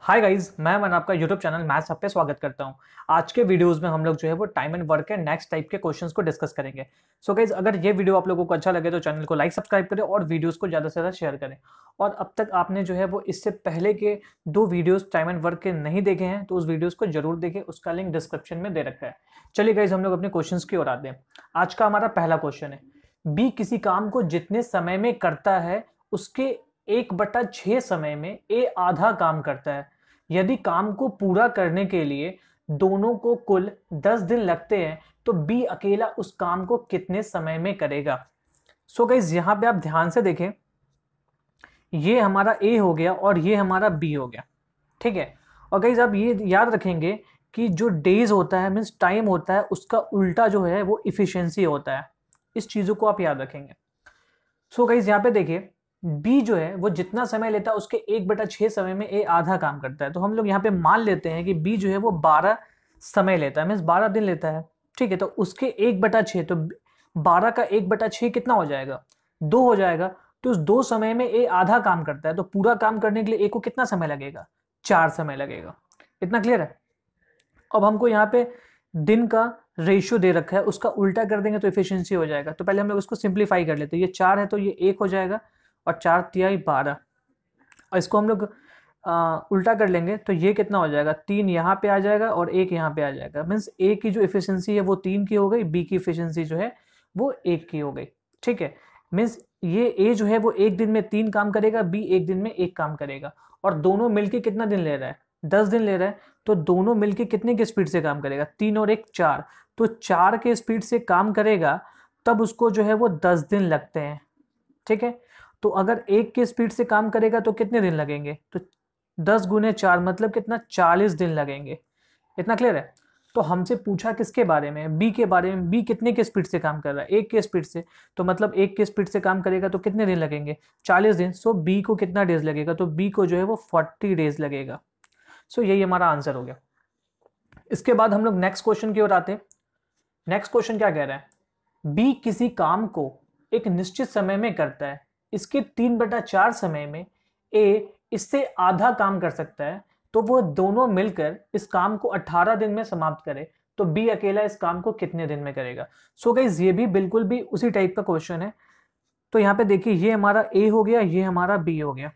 Hi guys, मैं आपका YouTube channel maths hub पे स्वागत करता हूं। आज के वीडियोस में हम लोग जो है वो टाइम एंड वर्क के नेक्स्ट टाइप के क्वेश्चंस को डिस्कस करेंगे। सो गाइस, अगर ये वीडियो आप लोगों को अच्छा लगे तो चैनल को लाइक सब्सक्राइब करें और वीडियोस को ज़्यादा से ज़्यादा शेयर करें। और अब तक आपने जो है वो इससे पहले के 2 वीडियोस टाइम एंड वर्क के नहीं देखे हैं तो उस वीडियोस को जरूर देखें, उसका लिंक डिस्क्रिप्शन में दे रखा है। चलिए गाइस, हम लोग अपने क्वेश्चन की ओर आते हैं। आज का हमारा पहला क्वेश्चन है, बी किसी काम को जितने समय में करता है उसके 1/6 समय में ए आधा काम करता है। यदि काम को पूरा करने के लिए दोनों को कुल 10 दिन लगते हैं तो बी अकेला उस काम को कितने समय में करेगा। सो गाइस, यहां पे आप ध्यान से देखें, ये हमारा ए हो गया और ये हमारा बी हो गया, ठीक है। और गाइस, आप ये याद रखेंगे कि जो डेज होता है मीन्स टाइम होता है, उसका उल्टा जो है वो इफिशियंसी होता है। इस चीजों को आप याद रखेंगे। सो गाइस, यहाँ पे देखिए, बी जो है वो जितना समय लेता है उसके 1/6 समय में ए आधा काम करता है। तो हम लोग यहाँ पे मान लेते हैं कि बी जो है वो 12 समय लेता है, मीन्स 12 दिन लेता है, ठीक है। तो उसके 1/6, तो 12 का 1/6 कितना हो जाएगा, 2 हो जाएगा। तो उस 2 समय में ए आधा काम करता है, तो पूरा काम करने के लिए ए को कितना समय लगेगा, 4 समय लगेगा। इतना क्लियर है। अब हमको यहाँ पे दिन का रेशियो दे रखा है, उसका उल्टा कर देंगे तो एफिशिएंसी हो जाएगा। तो पहले हम लोग इसको सिंप्लीफाई कर लेते हैं। ये 4 है तो ये 1 हो जाएगा और 4 तिहाई 12। और इसको हम लोग उल्टा कर लेंगे तो ये कितना हो जाएगा, 3 यहाँ पे आ जाएगा और 1 यहाँ पे आ जाएगा। मीन्स ए की जो एफिशिएंसी है वो 3 की हो गई, बी की एफिशिएंसी जो है वो 1 की हो गई, ठीक है। मीन्स ये ए जो है वो 1 दिन में 3 काम करेगा, बी 1 दिन में 1 काम करेगा। और दोनों मिलके कितना दिन ले रहा है, 10 दिन ले रहा है। तो दोनों मिलके कितने की स्पीड से काम करेगा, 3 और 1 4। तो 4 के स्पीड से काम करेगा तब उसको जो है वो 10 दिन लगते हैं, ठीक है। तो अगर 1 के स्पीड से काम करेगा तो कितने दिन लगेंगे, तो 10 गुने 4 मतलब कितना, 40 दिन लगेंगे। इतना क्लियर है। तो हमसे पूछा किसके बारे में, बी के बारे में। बी कितने के स्पीड से काम कर रहा है, 1 के स्पीड से। तो मतलब 1 के स्पीड से काम करेगा तो कितने दिन लगेंगे, 40 दिन। सो बी को कितना डेज लगेगा, तो बी को जो है वो 40 डेज लगेगा। सो यही हमारा आंसर हो गया। इसके बाद हम लोग नेक्स्ट क्वेश्चन की ओर आते हैं। नेक्स्ट क्वेश्चन क्या कह रहा है, बी किसी काम को एक निश्चित समय में करता है, इसके 3/4 समय में ए इससे आधा काम कर सकता है। तो वो दोनों मिलकर इस काम को 18 दिन में समाप्त करे तो बी अकेला इस काम को कितने दिन में करेगा। सो गाइस, ये भी बिल्कुल भी उसी टाइप का क्वेश्चन है। तो यहाँ पे देखिए, ये हमारा ए हो गया, ये हमारा बी हो गया,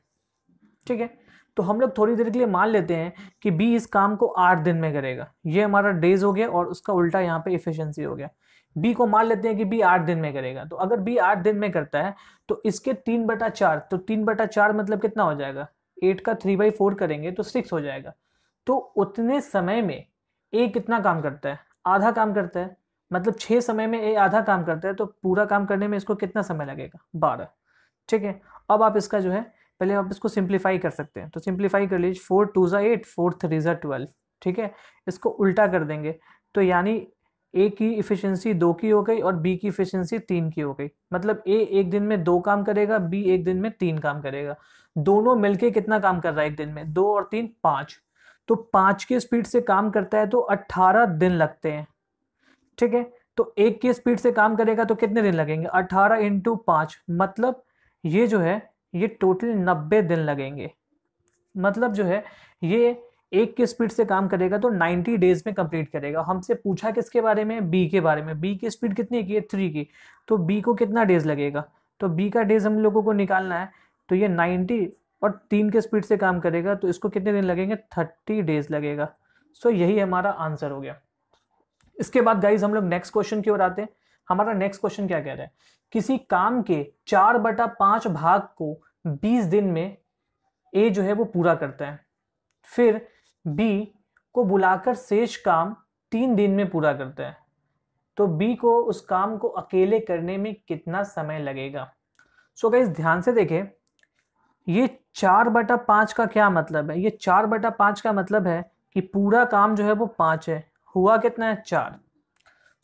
ठीक है। तो हम लोग थोड़ी देर के लिए मान लेते हैं कि बी इस काम को 8 दिन में करेगा। ये हमारा डेज हो गया और उसका उल्टा यहाँ पे इफिशियंसी हो गया। बी को मान लेते हैं कि बी 8 दिन में करेगा। तो अगर बी 8 दिन में करता है तो इसके 3/4, तो 3/4 मतलब कितना हो जाएगा, 8 का 3/4 करेंगे तो 6 हो जाएगा। तो उतने समय में ए कितना काम करता है, आधा काम करता है। मतलब 6 समय में ए आधा काम करता है, तो पूरा काम करने में इसको कितना समय लगेगा, 12, ठीक है। अब आप इसका जो है, पहले आप इसको सिंप्लीफाई कर सकते हैं। तो सिंप्लीफाई कर लीजिए, 4 2 8, 4 3 12, ठीक है। इसको उल्टा कर देंगे तो यानी ए की इफिशियंसी 2 की हो गई और बी की इफिशियंसी 3 की हो गई। मतलब ए 1 दिन में 2 काम करेगा, बी 1 दिन में 3 काम करेगा। दोनों मिलके कितना काम कर रहा है एक दिन में, 2 और 3 5। तो 5 की स्पीड से काम करता है तो 18 दिन लगते हैं, ठीक है। तो 1 की स्पीड से काम करेगा तो कितने दिन लगेंगे, 18 इंटू 5, मतलब ये जो है ये टोटल 90 दिन लगेंगे। मतलब जो है ये 1 की स्पीड से काम करेगा तो 90 डेज में कंप्लीट करेगा। हमसे पूछा किसके बारे में, बी के बारे में। बी की स्पीड कितनी की है, 3 की। तो बी को कितना डेज लगेगा, तो बी का डेज हम लोगों को निकालना है। तो ये 90 और 3 के स्पीड से काम करेगा तो इसको कितने दिन लगेंगे, 30 डेज लगेगा। सो यही हमारा आंसर हो गया। इसके बाद गाइज हम लोग नेक्स्ट क्वेश्चन की ओर आते हैं। हमारा नेक्स्ट क्वेश्चन क्या कह रहा है, किसी काम के 4/5 भाग को 20 दिन में ए जो है वो पूरा करता है, फिर बी को बुलाकर शेष काम 3 दिन में पूरा करता है। तो बी को उस काम को अकेले करने में कितना समय लगेगा। सो गाइस, ध्यान से देखें, ये 4/5 का क्या मतलब है, ये 4/5 का मतलब है कि पूरा काम जो है वो 5 है, हुआ कितना है, 4।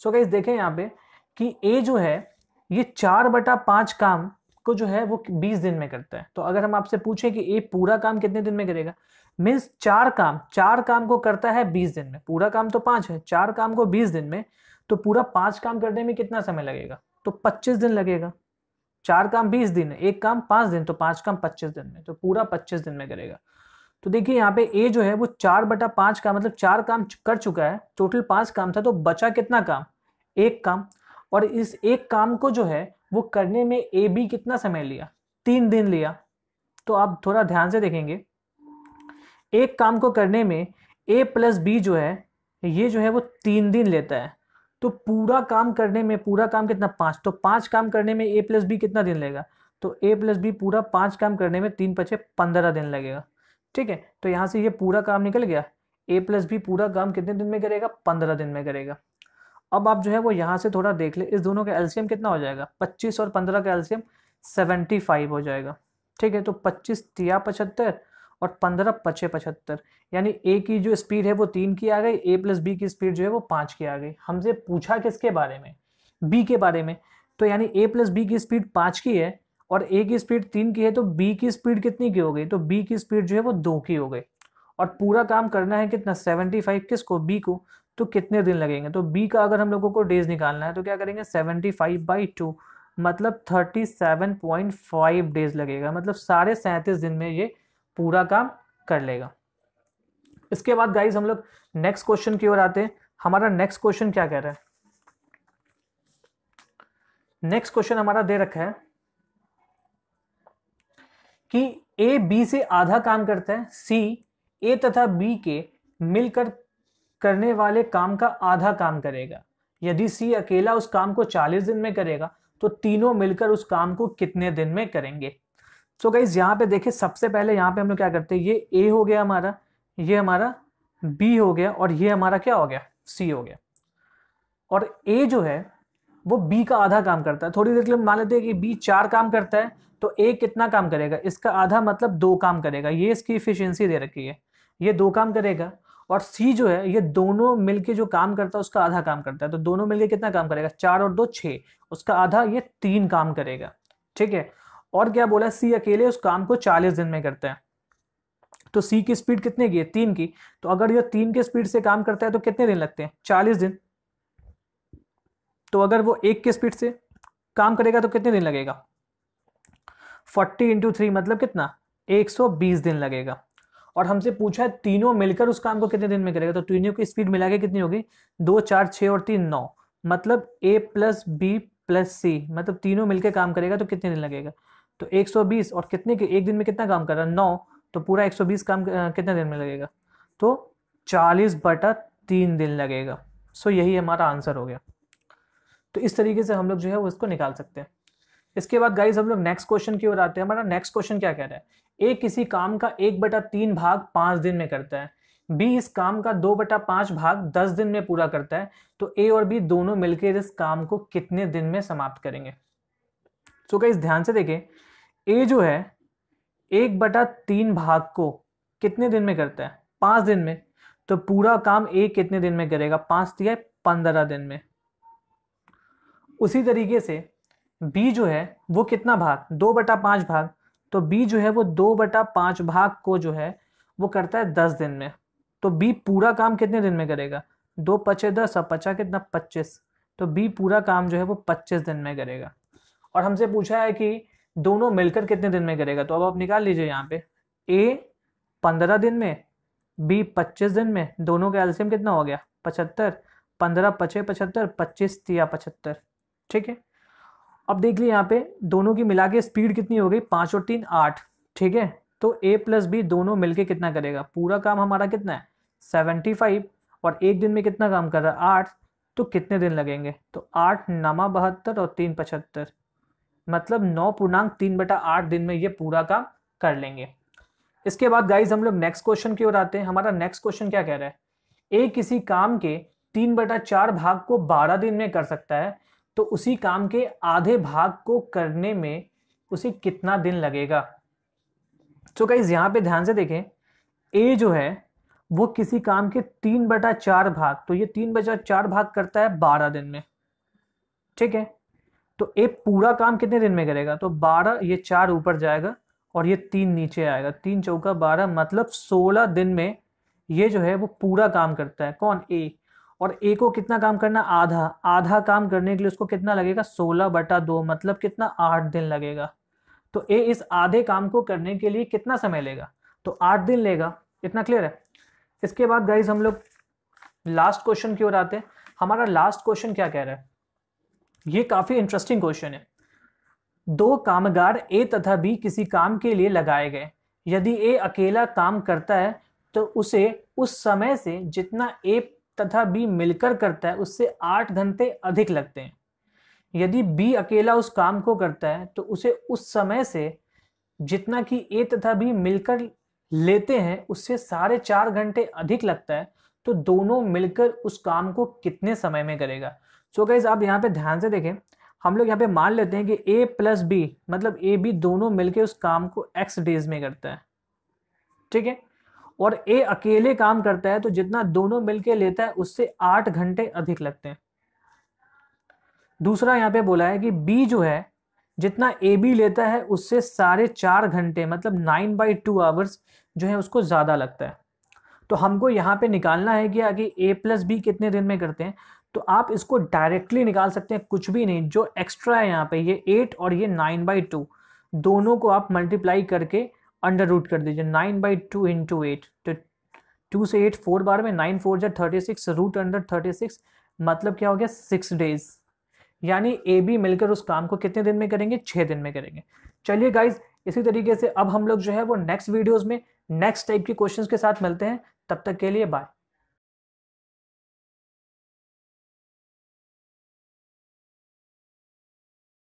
सो गाइस देखें यहाँ पे कि ए जो है ये 4/5 काम को जो है वो 20 दिन में करता है। तो अगर हम आपसे पूछें कि ए पूरा काम कितने दिन में करेगा, मीन्स 4 काम को करता है 20 दिन में। पूरा काम तो 5 है, 4 काम को 20 दिन में, तो पूरा 5 काम करने में कितना समय लगेगा, तो 25 दिन लगेगा। 4 काम 20 दिन है, 1 काम 5 दिन, तो 5 काम 25 दिन में, तो पूरा 25 दिन में करेगा। तो देखिए यहाँ पे ए जो है वो 4/5 का मतलब 4 काम कर चुका है, टोटल 5 काम था, तो बचा कितना काम, एक काम। और इस एक काम को जो है वो करने में ए बी कितना समय लिया, 3 दिन लिया। तो आप थोड़ा ध्यान से देखेंगे, एक काम को करने में ए प्लस बी जो है ये जो है वो 3 दिन लेता है। तो पूरा काम करने में, पूरा काम कितना, 5, तो 5 काम करने में ए प्लस बी कितना दिन लेगा, तो ए प्लस बी पूरा 5 काम करने में 3 पचे 15 दिन लगेगा। ठीक है, तो यहाँ से ये पूरा काम निकल गया, ए प्लस बी पूरा काम कितने दिन में करेगा, 15 दिन में करेगा। अब आप जो है वो यहाँ से थोड़ा देख ले, इस दोनों का एलसीएम कितना हो जाएगा, 25 और 15 का एलसीएम 75 हो जाएगा। ठीक है, तो 25 तिया 75 और 15 पचे 75, यानी ए की जो स्पीड है वो 3 की आ गई, ए प्लस बी की स्पीड जो है वो 5 की आ गई। हमसे पूछा किसके बारे में, बी के बारे में, तो यानी ए प्लस बी की स्पीड 5 की है और ए की स्पीड 3 की है, तो बी की स्पीड कितनी की हो गई, तो बी की स्पीड जो है वो 2 की हो गई। और पूरा काम करना है कितना, 75 किसको, बी को, तो कितने दिन लगेंगे, तो बी का अगर हम लोगों को डेज निकालना है तो क्या करेंगे, 75/2 मतलब 37.5 डेज लगेगा, मतलब 37.5 दिन में ये पूरा काम कर लेगा। इसके बाद गाइज हम लोग नेक्स्ट क्वेश्चन की ओर आते हैं। हमारा नेक्स्ट क्वेश्चन क्या कह रहा है, नेक्स्ट क्वेश्चन हमारा दे रखा है कि ए बी से आधा काम करता है, सी ए तथा बी के मिलकर करने वाले काम का आधा काम करेगा। यदि सी अकेला उस काम को 40 दिन में करेगा तो तीनों मिलकर उस काम को कितने दिन में करेंगे। सो गाइज यहाँ पे देखिए, सबसे पहले यहाँ पे हम लोग क्या करते हैं, ये ए हो गया हमारा, ये हमारा बी हो गया और ये हमारा क्या हो गया, सी हो गया। और ए जो है वो बी का आधा काम करता है। थोड़ी देर के लिए मान लेते हैं कि बी 4 काम करता है, तो ए कितना काम करेगा, इसका आधा मतलब 2 काम करेगा, ये इसकी इफिशियंसी दे रखी है, ये 2 काम करेगा। और सी जो है ये दोनों मिलके जो काम करता है उसका आधा काम करता है, तो दोनों मिलके कितना काम करेगा, 4 और 2 6, उसका आधा ये 3 काम करेगा। ठीक है, और क्या बोला, सी अकेले उस काम को 40 दिन में करता है, तो सी की स्पीड कितने की है, 3 की, तो अगर ये 3 के स्पीड से काम करता है तो कितने दिन लगते हैं, 40 दिन। तो अगर वो 1 के स्पीड से काम करेगा तो कितने दिन लगेगा, 40 × 3 मतलब कितना, 120 दिन लगेगा। और हमसे पूछा है तीनों मिलकर उस काम को कितने दिन में करेगा, तो तीनों की स्पीड मिला के कितनी होगी, 2 4 6 और 3 9, मतलब ए प्लस बी प्लस सी, मतलब तीनों मिलकर काम करेगा तो कितने दिन लगेगा, तो 120 और कितने के, एक दिन में कितना काम कर रहा है, 9, तो पूरा 120 काम कितने दिन में लगेगा, तो 40/3 दिन लगेगा। सो यही हमारा आंसर हो गया। तो इस तरीके से हम लोग जो है वो इसको निकाल सकते हैं। इसके बाद गाइज हम लोग नेक्स्ट क्वेश्चन की ओर आते हैं। हमारा नेक्स्ट क्वेश्चन क्या कह रहा है, ए किसी काम का 1/3 भाग 5 दिन में करता है, बी इस काम का 2/5 भाग 10 दिन में पूरा करता है, तो ए और बी दोनों मिलकर इस काम को कितने दिन में समाप्त करेंगे। तो गाइज ध्यान से देखें, ए जो है 1/3 भाग को कितने दिन में करता है, 5 दिन में, तो पूरा काम ए कितने दिन में करेगा, 5 दिया 15 दिन में। उसी तरीके से बी जो है वो कितना भाग, 2/5 भाग, तो बी जो है वो 2/5 भाग को जो है वो करता है 10 दिन में, तो बी पूरा काम कितने दिन में करेगा, 2 पचे 10 और 50 कितना 25, तो बी पूरा काम जो है वो 25 दिन में करेगा। और हमसे पूछा है कि दोनों मिलकर कितने दिन में करेगा, तो अब आप निकाल लीजिए यहाँ पे, ए 15 दिन में, बी 25 दिन में, दोनों का एलसीएम कितना हो गया 75, 15 पचे 75, 25 तिया 75। ठीक है, अब देख लीजिए यहाँ पे दोनों की मिला के स्पीड कितनी हो गई, 5 और 3 8। ठीक है, तो ए प्लस बी दोनों मिलके कितना करेगा, पूरा काम हमारा कितना है 75 और एक दिन में कितना काम कर रहा है 8, तो कितने दिन लगेंगे, तो 8 9 72 और 3 75, मतलब 9.3/8 दिन में ये पूरा काम कर लेंगे। इसके बाद गाइज हम लोग नेक्स्ट क्वेश्चन की ओर आते हैं। हमारा नेक्स्ट क्वेश्चन क्या कह रहा है, ए किसी काम के 3/4 भाग को 12 दिन में कर सकता है, तो उसी काम के आधे भाग को करने में उसे कितना दिन लगेगा। तो गाइस यहाँ पे ध्यान से देखें, ए जो है वो किसी काम के 3/4 भाग, तो ये 3/4 भाग करता है 12 दिन में। ठीक है, तो ए पूरा काम कितने दिन में करेगा, तो 12, ये 4 ऊपर जाएगा और ये 3 नीचे आएगा, 3 चौका 12, मतलब 16 दिन में ये जो है वो पूरा काम करता है। कौन, ए। और ए को कितना काम करना, आधा, आधा काम करने के लिए उसको कितना लगेगा 16/2, मतलब कितना 8 दिन लगेगा। तो ए इस आधे काम को करने के लिए कितना समय लेगा, तो 8 दिन लेगा। इतना क्लियर है। इसके बाद गाइज हम लोग लास्ट क्वेश्चन की ओर आते हैं। हमारा लास्ट क्वेश्चन क्या कह रहा है, ये काफी इंटरेस्टिंग क्वेश्चन है। दो कामगार ए तथा बी किसी काम के लिए लगाए गए। यदि ए अकेला काम करता है तो उसे उस समय से जितना ए तथा बी मिलकर करता है उससे 8 घंटे अधिक लगते हैं। यदि बी अकेला उस काम को करता है तो उसे उस समय से जितना कि ए तथा बी मिलकर लेते हैं उससे 4.5 घंटे अधिक लगता है, तो दोनों मिलकर उस काम को कितने समय में करेगा। सो गाइज आप यहाँ पे ध्यान से देखें, हम लोग यहाँ पे मान लेते हैं कि ए प्लस बी मतलब ए बी दोनों मिलकर उस काम को x डेज में करता है, ठीक है। और ए अकेले काम करता है तो जितना दोनों मिलकर लेता है उससे 8 घंटे अधिक लगते हैं। दूसरा यहाँ पे बोला है कि बी जो है जितना ए बी लेता है उससे 4.5 घंटे मतलब 9/2 आवर्स जो है उसको ज्यादा लगता है। तो हमको यहाँ पे निकालना है कि आगे ए प्लस बी कितने दिन में करते हैं। तो आप इसको डायरेक्टली निकाल सकते हैं, कुछ भी नहीं, जो एक्स्ट्रा है यहाँ पे ये 8 और ये 9/2 दोनों को आप मल्टीप्लाई करके अंडर रूट कर दीजिए। 9/2 इंटू 8, तो 2 से 8 4 बार में, 9 4 जा 36 रूट अंडर 36 मतलब क्या हो गया 6 डेज। यानी ए बी मिलकर उस काम को कितने दिन में करेंगे, 6 दिन में करेंगे। चलिए गाइज इसी तरीके से अब हम लोग जो है वो नेक्स्ट वीडियोस में नेक्स्ट टाइप के क्वेश्चंस के साथ मिलते हैं। तब तक के लिए बाय।